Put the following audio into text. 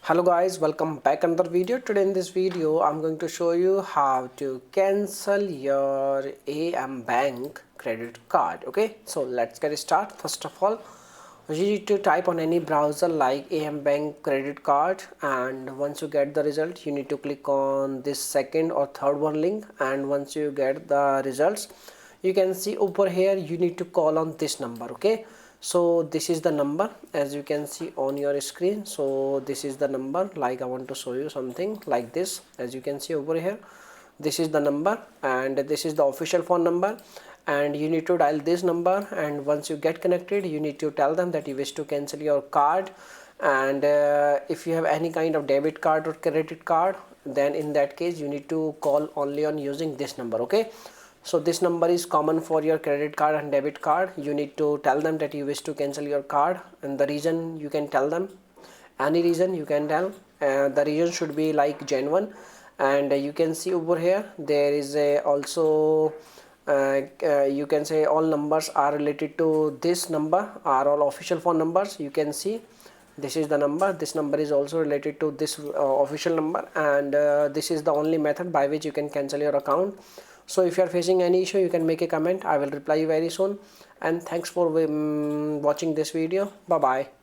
Hello guys, welcome back another video. Today in this video I'm going to show you how to cancel your Ambank credit card. Okay, so let's get started. First of all, you need to type on any browser like Ambank credit card, and once you get the result you need to click on this second or third one link, and once you get the results you can see over here you need to call on this number. Okay, so this is the number as you can see on your screen. So this is the number, like I want to show you something like this. As you can see over here, this is the number and this is the official phone number, and you need to dial this number, and once you get connected you need to tell them that you wish to cancel your card. And if you have any kind of debit card or credit card, then in that case you need to call only on using this number. Okay, so this number is common for your credit card and debit card. You need to tell them that you wish to cancel your card, and the reason you can tell them, any reason you can tell. The reason should be like genuine, and you can see over here there is a also you can say all numbers are related to this number, are all official phone numbers. You can see this is the number, this number is also related to this official number, and this is the only method by which you can cancel your account. So if you are facing any issue you can make a comment, I will reply you very soon. And thanks for watching this video. Bye bye.